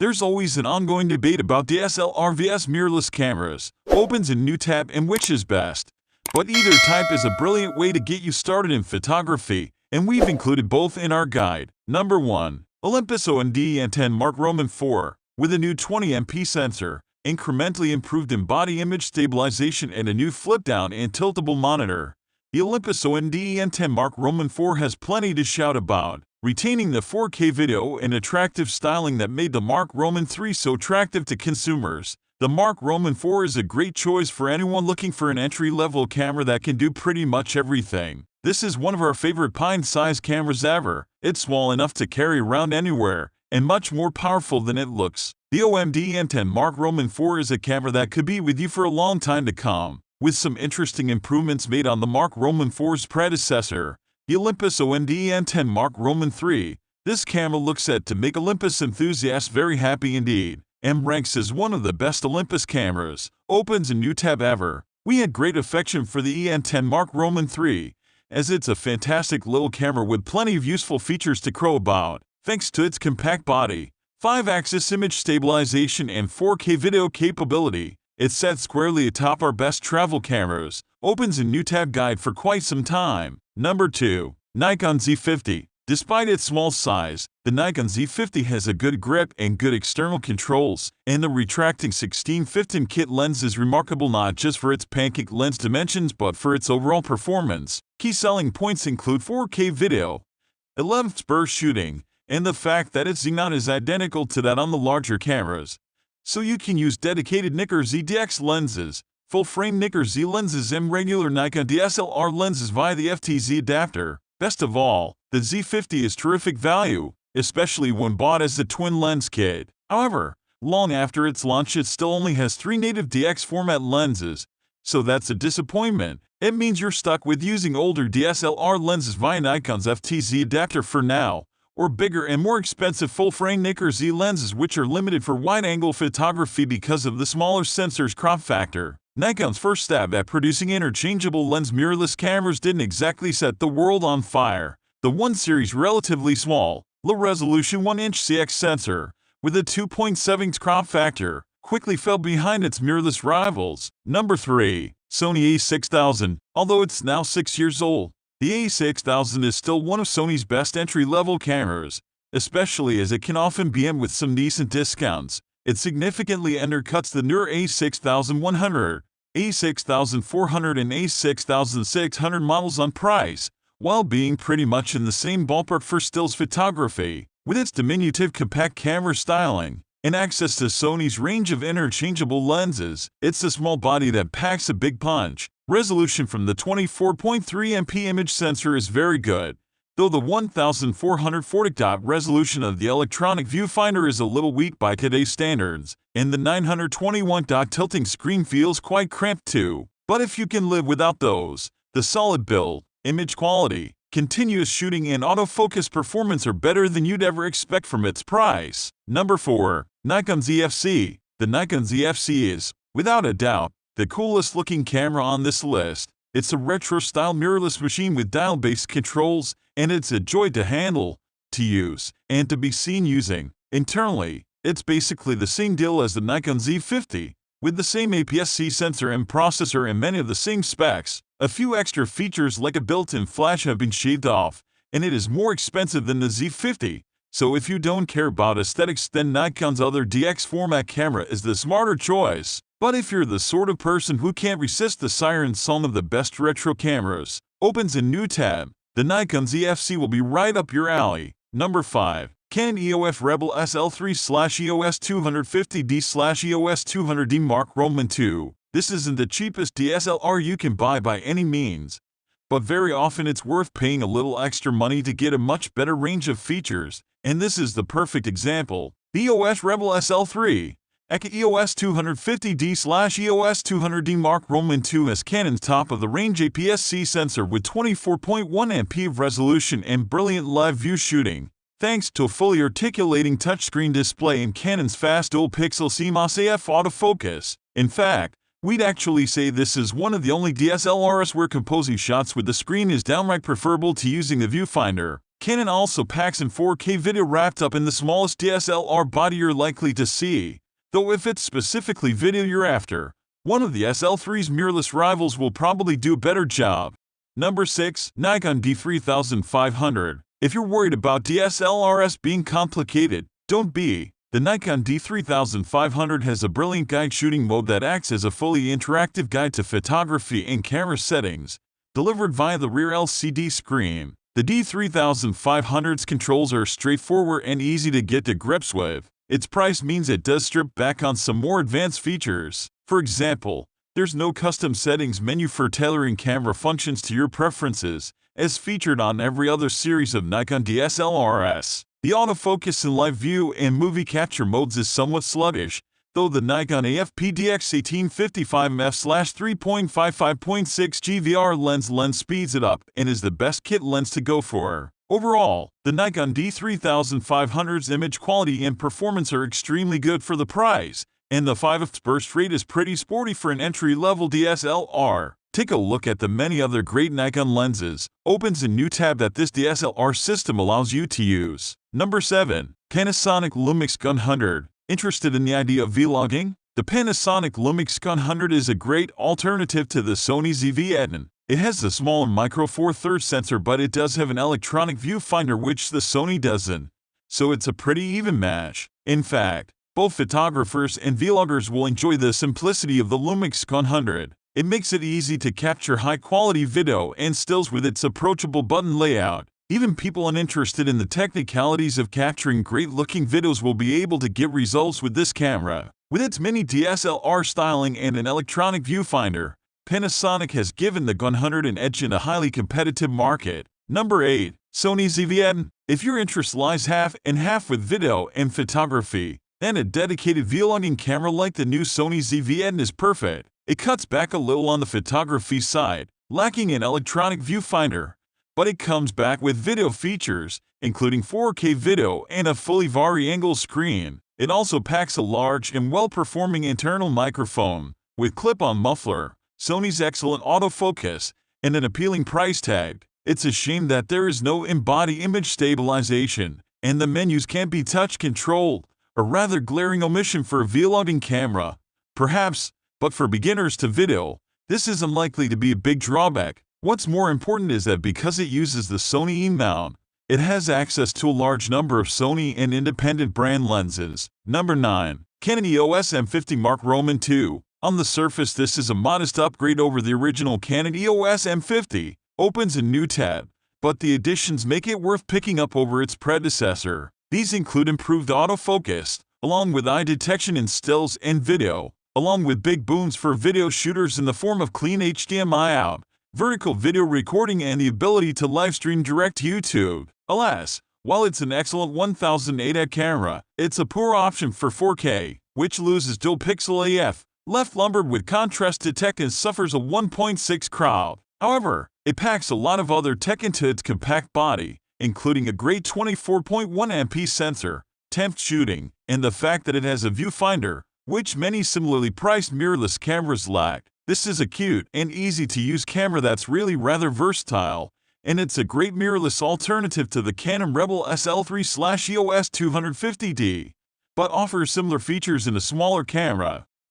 There's always an ongoing debate about DSLR vs mirrorless cameras, opens a new tab and which is best. But either type is a brilliant way to get you started in photography, and we've included both in our guide. Number 1. Olympus Sony ZV-E10 Mark IV. With a new 20MP sensor, incrementally improved in-body image stabilization and a new flip-down and tiltable monitor, the Olympus Sony ZV-E10 Mark IV has plenty to shout about, retaining the 4K video and attractive styling that made the Mark III so attractive to consumers. The Mark IV is a great choice for anyone looking for an entry-level camera that can do pretty much everything. This is one of our favorite pint-sized cameras ever. It's small enough to carry around anywhere, and much more powerful than it looks. The OMD M10 Mark IV is a camera that could be with you for a long time to come. With some interesting improvements made on the Mark IV's predecessor, the Olympus OMD M10 Mark III, this camera looks set to make Olympus enthusiasts very happy indeed, and ranks as one of the best Olympus cameras. Opens a new tab ever. We had great affection for the E10 Mark III, as it's a fantastic little camera with plenty of useful features to crow about. Thanks to its compact body, 5-axis image stabilization and 4K video capability, it's set squarely atop our best travel cameras. Opens a new tab guide for quite some time. Number 2. Nikon Z50. Despite its small size, the Nikon Z50 has a good grip and good external controls, and the retracting 16-15 kit lens is remarkable not just for its pancake lens dimensions but for its overall performance. Key selling points include 4K video, 11th burst shooting, and the fact that its Xenon is identical to that on the larger cameras. So you can use dedicated Nikon ZDX lenses, full-frame Nikon Z lenses and regular Nikon DSLR lenses via the FTZ adapter. Best of all, the Z50 is terrific value, especially when bought as the twin lens kit. However, long after its launch it still only has 3 native DX format lenses, so that's a disappointment. It means you're stuck with using older DSLR lenses via Nikon's FTZ adapter for now, or bigger and more expensive full-frame Nikon Z lenses which are limited for wide-angle photography because of the smaller sensor's crop factor. Nikon's first stab at producing interchangeable lens mirrorless cameras didn't exactly set the world on fire. The 1 series relatively small, low-resolution 1-inch CX sensor, with a 2.7x crop factor, quickly fell behind its mirrorless rivals. Number 3. Sony A6000. Although it's now 6 years old, the A6000 is still one of Sony's best entry-level cameras, especially as it can often be in with some decent discounts. It significantly undercuts the newer A6100, A6400 and A6600 models on price, while being pretty much in the same ballpark for stills photography. With its diminutive compact camera styling and access to Sony's range of interchangeable lenses, it's a small body that packs a big punch. Resolution from the 24.3MP image sensor is very good, though the 1440 resolution of the electronic viewfinder is a little weak by today's standards, and the 921 tilting screen feels quite cramped too. But if you can live without those, the solid build, image quality, continuous shooting and autofocus performance are better than you'd ever expect from its price. Number 4. Nikon ZFC. The Nikon ZFC is, without a doubt, the coolest looking camera on this list. It's a retro-style mirrorless machine with dial-based controls, and it's a joy to handle, to use, and to be seen using. Internally, it's basically the same deal as the Nikon Z50, with the same APS-C sensor and processor and many of the same specs. A few extra features like a built-in flash have been shaved off, and it is more expensive than the Z50. So if you don't care about aesthetics, then Nikon's other DX format camera is the smarter choice. But if you're the sort of person who can't resist the siren song of the best retro cameras, opens a new tab, the Nikon ZFC will be right up your alley. Number 5. Canon EOS Rebel SL3/EOS 250D/EOS 200D Mark II. This isn't the cheapest DSLR you can buy by any means, but very often it's worth paying a little extra money to get a much better range of features, and this is the perfect example. The EOS Rebel SL3 EOS 250D/EOS 200D Mark II has Canon's top-of-the-range APS-C sensor with 24.1MP of resolution and brilliant live view shooting, thanks to a fully articulating touchscreen display and Canon's fast dual-pixel CMOS AF autofocus. In fact, we'd actually say this is one of the only DSLRs where composing shots with the screen is downright preferable to using the viewfinder. Canon also packs in 4K video wrapped up in the smallest DSLR body you're likely to see, though if it's specifically video you're after, one of the SL3's mirrorless rivals will probably do a better job. Number 6. Nikon D3500. If you're worried about DSLRs being complicated, don't be. The Nikon D3500 has a brilliant guide shooting mode that acts as a fully interactive guide to photography and camera settings, delivered via the rear LCD screen. The D3500's controls are straightforward and easy to get to grips with. Its price means it does strip back on some more advanced features. For example, there's no custom settings menu for tailoring camera functions to your preferences, as featured on every other series of Nikon DSLRs. The autofocus in live view and movie capture modes is somewhat sluggish, though the Nikon AFP DX1855 GVR lens speeds it up and is the best kit lens to go for. Overall, the Nikon D3500's image quality and performance are extremely good for the price, and the 5x burst rate is pretty sporty for an entry-level DSLR. Take a look at the many other great Nikon lenses. Opens a new tab that this DSLR system allows you to use. Number 7. Panasonic Lumix G100. Interested in the idea of vlogging? The Panasonic Lumix G100 is a great alternative to the Sony ZV-E10. It has the smaller micro Four Thirds sensor, but it does have an electronic viewfinder which the Sony doesn't, so it's a pretty even match. In fact, both photographers and vloggers will enjoy the simplicity of the Lumix G100. It makes it easy to capture high-quality video and stills with its approachable button layout. Even people uninterested in the technicalities of capturing great-looking videos will be able to get results with this camera. With its mini DSLR styling and an electronic viewfinder, Panasonic has given the G100 an edge in a highly competitive market. Number 8. Sony ZV-E10. If your interest lies half and half with video and photography, then a dedicated vlogging camera like the new Sony ZV-E10 is perfect. It cuts back a little on the photography side, lacking an electronic viewfinder, but it comes back with video features, including 4K video and a fully vari-angle screen. It also packs a large and well-performing internal microphone, with clip-on muffler, Sony's excellent autofocus, and an appealing price tag. It's a shame that there is no in-body image stabilization, and the menus can't be touch-controlled, a rather glaring omission for a vlogging camera, perhaps, but for beginners to video, this is unlikely to be a big drawback. What's more important is that because it uses the Sony E-mount, it has access to a large number of Sony and independent brand lenses. Number 9. Canon EOS M50 Mark Roman II. On the surface, this is a modest upgrade over the original Canon EOS M50. Opens a new tab, but the additions make it worth picking up over its predecessor. These include improved autofocus, along with eye detection in stills and video, along with big booms for video shooters in the form of clean HDMI out, vertical video recording, and the ability to livestream direct to YouTube. Alas, while it's an excellent 1080 camera, it's a poor option for 4K, which loses dual pixel AF, left lumbered with contrast to tech and suffers a 1.6 crowd. However, it packs a lot of other tech into its compact body, including a great 24.1 MP sensor, temp shooting, and the fact that it has a viewfinder, which many similarly priced mirrorless cameras lack. This is a cute and easy-to-use camera that's really rather versatile, and it's a great mirrorless alternative to the Canon Rebel SL3/EOS 250D, but offers similar features in a smaller camera.